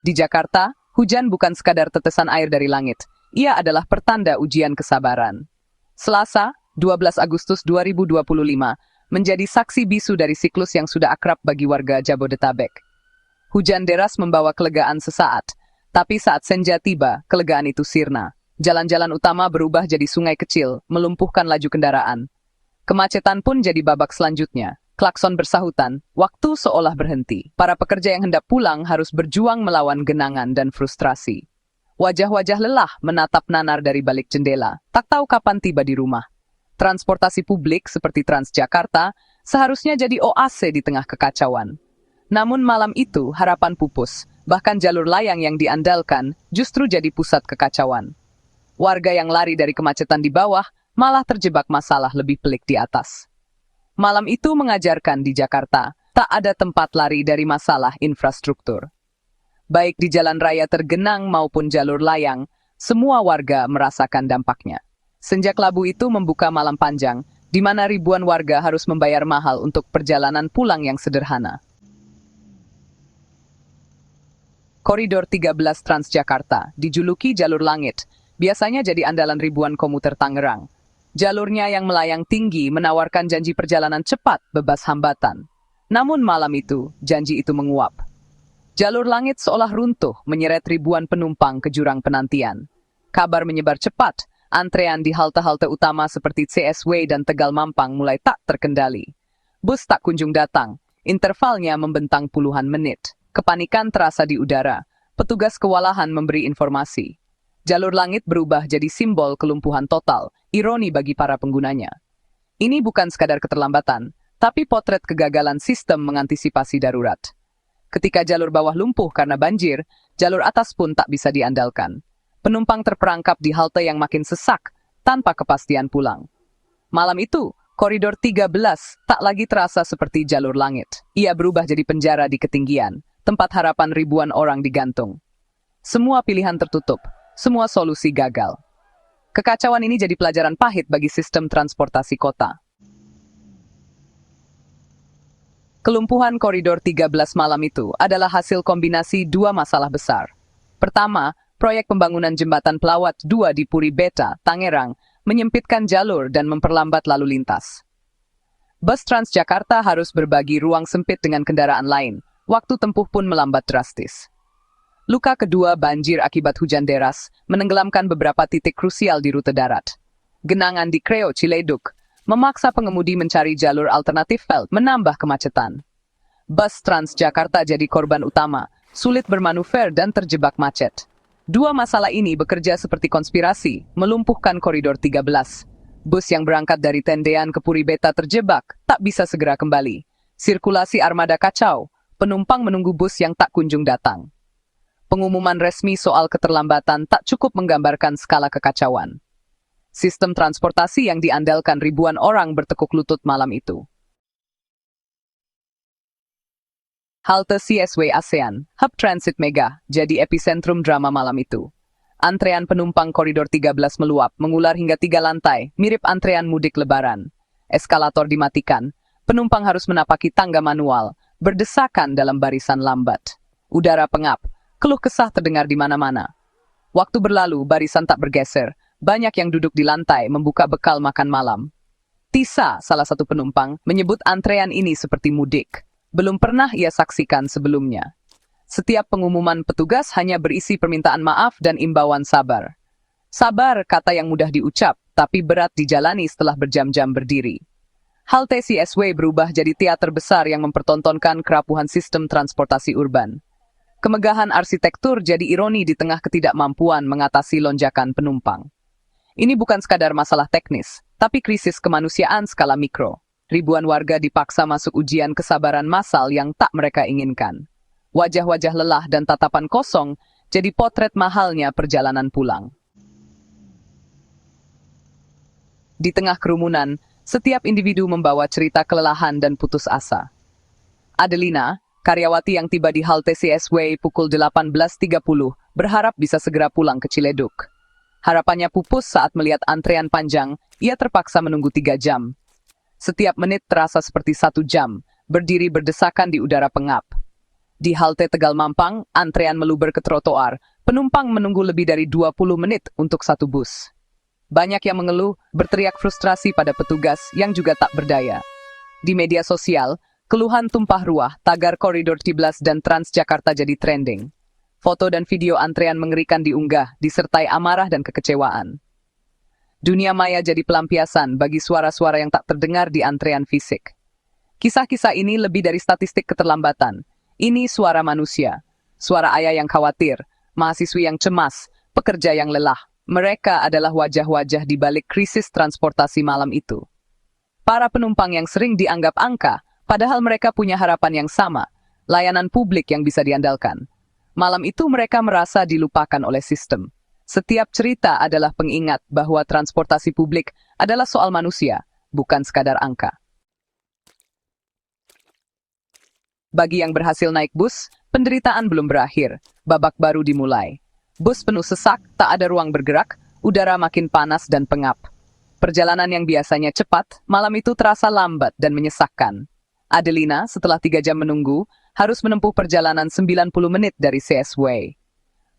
Di Jakarta, hujan bukan sekadar tetesan air dari langit. Ia adalah pertanda ujian kesabaran. Selasa, 12 Agustus 2025, menjadi saksi bisu dari siklus yang sudah akrab bagi warga Jabodetabek. Hujan deras membawa kelegaan sesaat, tapi saat senja tiba, kelegaan itu sirna. Jalan-jalan utama berubah jadi sungai kecil, melumpuhkan laju kendaraan. Kemacetan pun jadi babak selanjutnya. Klakson bersahutan, waktu seolah berhenti. Para pekerja yang hendak pulang harus berjuang melawan genangan dan frustrasi. Wajah-wajah lelah menatap nanar dari balik jendela, tak tahu kapan tiba di rumah. Transportasi publik seperti Transjakarta seharusnya jadi oase di tengah kekacauan. Namun malam itu harapan pupus, bahkan jalur layang yang diandalkan justru jadi pusat kekacauan. Warga yang lari dari kemacetan di bawah malah terjebak masalah lebih pelik di atas. Malam itu mengajarkan di Jakarta, tak ada tempat lari dari masalah infrastruktur. Baik di jalan raya tergenang maupun jalur layang, semua warga merasakan dampaknya. Senja Labu itu membuka malam panjang, di mana ribuan warga harus membayar mahal untuk perjalanan pulang yang sederhana. Koridor 13 Transjakarta, dijuluki jalur langit, biasanya jadi andalan ribuan komuter Tangerang. Jalurnya yang melayang tinggi menawarkan janji perjalanan cepat bebas hambatan. Namun malam itu, janji itu menguap. Jalur langit seolah runtuh menyeret ribuan penumpang ke jurang penantian. Kabar menyebar cepat, antrean di halte-halte utama seperti CSW dan Tegal Mampang mulai tak terkendali. Bus tak kunjung datang, intervalnya membentang puluhan menit. Kepanikan terasa di udara, petugas kewalahan memberi informasi. Jalur langit berubah jadi simbol kelumpuhan total, ironi bagi para penggunanya. Ini bukan sekadar keterlambatan, tapi potret kegagalan sistem mengantisipasi darurat. Ketika jalur bawah lumpuh karena banjir, jalur atas pun tak bisa diandalkan. Penumpang terperangkap di halte yang makin sesak, tanpa kepastian pulang. Malam itu, koridor 13 tak lagi terasa seperti jalur langit. Ia berubah jadi penjara di ketinggian, tempat harapan ribuan orang digantung. Semua pilihan tertutup. Semua solusi gagal. Kekacauan ini jadi pelajaran pahit bagi sistem transportasi kota. Kelumpuhan koridor 13 malam itu adalah hasil kombinasi dua masalah besar. Pertama, proyek pembangunan jembatan Pelawat 2 di Puri Beta, Tangerang, menyempitkan jalur dan memperlambat lalu lintas. Bus Transjakarta harus berbagi ruang sempit dengan kendaraan lain. Waktu tempuh pun melambat drastis. Luka kedua, banjir akibat hujan deras, menenggelamkan beberapa titik krusial di rute darat. Genangan di Kreo Ciledug memaksa pengemudi mencari jalur alternatif menambah kemacetan. Bus Transjakarta jadi korban utama, sulit bermanuver dan terjebak macet. Dua masalah ini bekerja seperti konspirasi, melumpuhkan koridor 13. Bus yang berangkat dari Tendean ke Puri Beta terjebak, tak bisa segera kembali. Sirkulasi armada kacau, penumpang menunggu bus yang tak kunjung datang. Pengumuman resmi soal keterlambatan tak cukup menggambarkan skala kekacauan. Sistem transportasi yang diandalkan ribuan orang bertekuk lutut malam itu. Halte CSW ASEAN, hub transit mega, jadi epicentrum drama malam itu. Antrean penumpang koridor 13 meluap, mengular hingga 3 lantai, mirip antrean mudik lebaran. Eskalator dimatikan, penumpang harus menapaki tangga manual, berdesakan dalam barisan lambat. Udara pengap. Keluh kesah terdengar di mana-mana. Waktu berlalu, barisan tak bergeser. Banyak yang duduk di lantai membuka bekal makan malam. Tisa, salah satu penumpang, menyebut antrean ini seperti mudik. Belum pernah ia saksikan sebelumnya. Setiap pengumuman petugas hanya berisi permintaan maaf dan imbauan sabar. Sabar, kata yang mudah diucap, tapi berat dijalani setelah berjam-jam berdiri. Halte CSW berubah jadi teater besar yang mempertontonkan kerapuhan sistem transportasi urban. Kemegahan arsitektur jadi ironi di tengah ketidakmampuan mengatasi lonjakan penumpang. Ini bukan sekadar masalah teknis, tapi krisis kemanusiaan skala mikro. Ribuan warga dipaksa masuk ujian kesabaran massal yang tak mereka inginkan. Wajah-wajah lelah dan tatapan kosong jadi potret mahalnya perjalanan pulang. Di tengah kerumunan, setiap individu membawa cerita kelelahan dan putus asa. Adelina, karyawati yang tiba di halte CSW pukul 18.30, berharap bisa segera pulang ke Ciledug. Harapannya pupus saat melihat antrean panjang, ia terpaksa menunggu 3 jam. Setiap menit terasa seperti 1 jam, berdiri berdesakan di udara pengap. Di halte Tegal Mampang, antrean meluber ke trotoar. Penumpang menunggu lebih dari 20 menit untuk satu bus. Banyak yang mengeluh, berteriak frustrasi pada petugas yang juga tak berdaya. Di media sosial, keluhan tumpah ruah, tagar Koridor 13 dan Transjakarta jadi trending. Foto dan video antrean mengerikan diunggah, disertai amarah dan kekecewaan. Dunia maya jadi pelampiasan bagi suara-suara yang tak terdengar di antrean fisik. Kisah-kisah ini lebih dari statistik keterlambatan. Ini suara manusia. Suara ayah yang khawatir, mahasiswi yang cemas, pekerja yang lelah. Mereka adalah wajah-wajah di balik krisis transportasi malam itu. Para penumpang yang sering dianggap angka, padahal mereka punya harapan yang sama, layanan publik yang bisa diandalkan. Malam itu mereka merasa dilupakan oleh sistem. Setiap cerita adalah pengingat bahwa transportasi publik adalah soal manusia, bukan sekadar angka. Bagi yang berhasil naik bus, penderitaan belum berakhir, babak baru dimulai. Bus penuh sesak, tak ada ruang bergerak, udara makin panas dan pengap. Perjalanan yang biasanya cepat, malam itu terasa lambat dan menyesakkan. Adelina, setelah 3 jam menunggu, harus menempuh perjalanan 90 menit dari CS Way.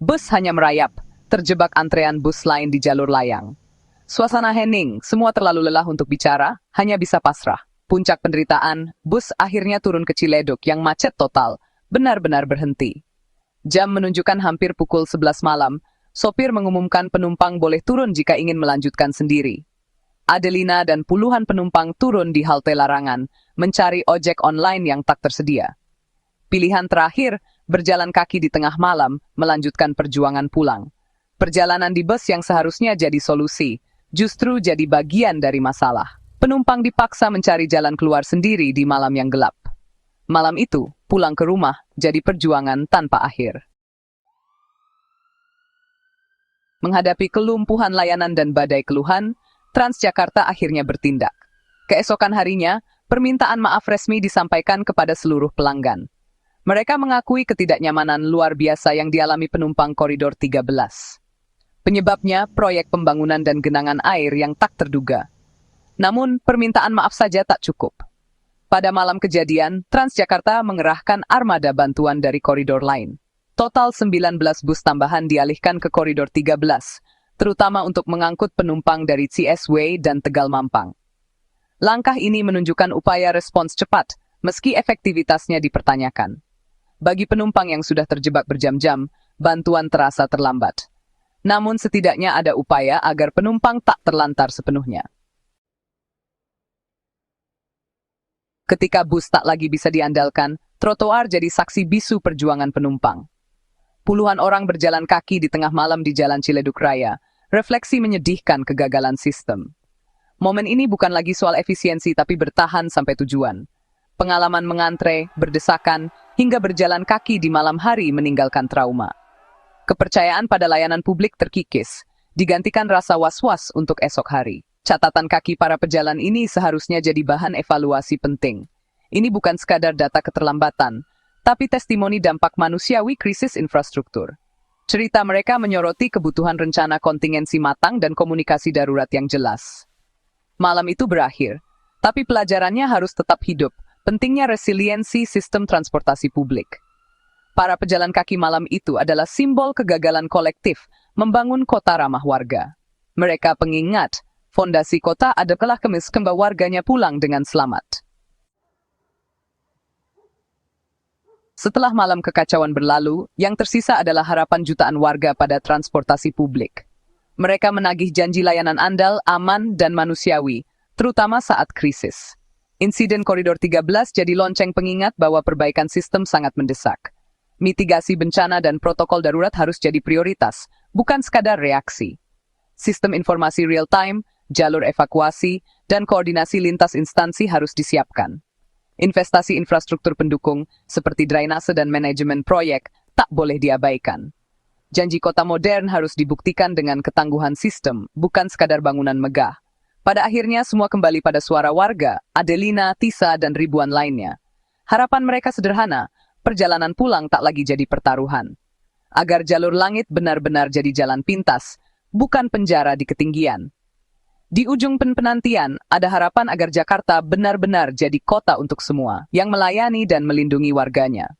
Bus hanya merayap, terjebak antrean bus lain di jalur layang. Suasana hening, semua terlalu lelah untuk bicara, hanya bisa pasrah. Puncak penderitaan, bus akhirnya turun ke Ciledug yang macet total, benar-benar berhenti. Jam menunjukkan hampir pukul 11 malam, sopir mengumumkan penumpang boleh turun jika ingin melanjutkan sendiri. Adelina dan puluhan penumpang turun di halte larangan, mencari ojek online yang tak tersedia. Pilihan terakhir, berjalan kaki di tengah malam, melanjutkan perjuangan pulang. Perjalanan di bus yang seharusnya jadi solusi, justru jadi bagian dari masalah. Penumpang dipaksa mencari jalan keluar sendiri di malam yang gelap. Malam itu, pulang ke rumah jadi perjuangan tanpa akhir. Menghadapi kelumpuhan layanan dan badai keluhan, Transjakarta akhirnya bertindak. Keesokan harinya, permintaan maaf resmi disampaikan kepada seluruh pelanggan. Mereka mengakui ketidaknyamanan luar biasa yang dialami penumpang Koridor 13. Penyebabnya proyek pembangunan dan genangan air yang tak terduga. Namun, permintaan maaf saja tak cukup. Pada malam kejadian, Transjakarta mengerahkan armada bantuan dari koridor lain. Total 19 bus tambahan dialihkan ke Koridor 13, terutama untuk mengangkut penumpang dari CS Way dan Tegal Mampang. Langkah ini menunjukkan upaya respons cepat, meski efektivitasnya dipertanyakan. Bagi penumpang yang sudah terjebak berjam-jam, bantuan terasa terlambat. Namun setidaknya ada upaya agar penumpang tak terlantar sepenuhnya. Ketika bus tak lagi bisa diandalkan, trotoar jadi saksi bisu perjuangan penumpang. Puluhan orang berjalan kaki di tengah malam di Jalan Ciledug Raya, refleksi menyedihkan kegagalan sistem. Momen ini bukan lagi soal efisiensi tapi bertahan sampai tujuan. Pengalaman mengantre, berdesakan, hingga berjalan kaki di malam hari meninggalkan trauma. Kepercayaan pada layanan publik terkikis, digantikan rasa was-was untuk esok hari. Catatan kaki para pejalan ini seharusnya jadi bahan evaluasi penting. Ini bukan sekadar data keterlambatan, tapi testimoni dampak manusiawi krisis infrastruktur. Cerita mereka menyoroti kebutuhan rencana kontingensi matang dan komunikasi darurat yang jelas. Malam itu berakhir, tapi pelajarannya harus tetap hidup, pentingnya resiliensi sistem transportasi publik. Para pejalan kaki malam itu adalah simbol kegagalan kolektif membangun kota ramah warga. Mereka pengingat, fondasi kota adalah kemba warganya pulang dengan selamat. Setelah malam kekacauan berlalu, yang tersisa adalah harapan jutaan warga pada transportasi publik. Mereka menagih janji layanan andal, aman, dan manusiawi, terutama saat krisis. Insiden Koridor 13 jadi lonceng pengingat bahwa perbaikan sistem sangat mendesak. Mitigasi bencana dan protokol darurat harus jadi prioritas, bukan sekadar reaksi. Sistem informasi real-time, jalur evakuasi, dan koordinasi lintas instansi harus disiapkan. Investasi infrastruktur pendukung, seperti drainase dan manajemen proyek, tak boleh diabaikan. Janji kota modern harus dibuktikan dengan ketangguhan sistem, bukan sekadar bangunan megah. Pada akhirnya semua kembali pada suara warga, Adelina, Tisa, dan ribuan lainnya. Harapan mereka sederhana, perjalanan pulang tak lagi jadi pertaruhan. Agar jalur langit benar-benar jadi jalan pintas, bukan penjara di ketinggian. Di ujung penantian, ada harapan agar Jakarta benar-benar jadi kota untuk semua, yang melayani dan melindungi warganya.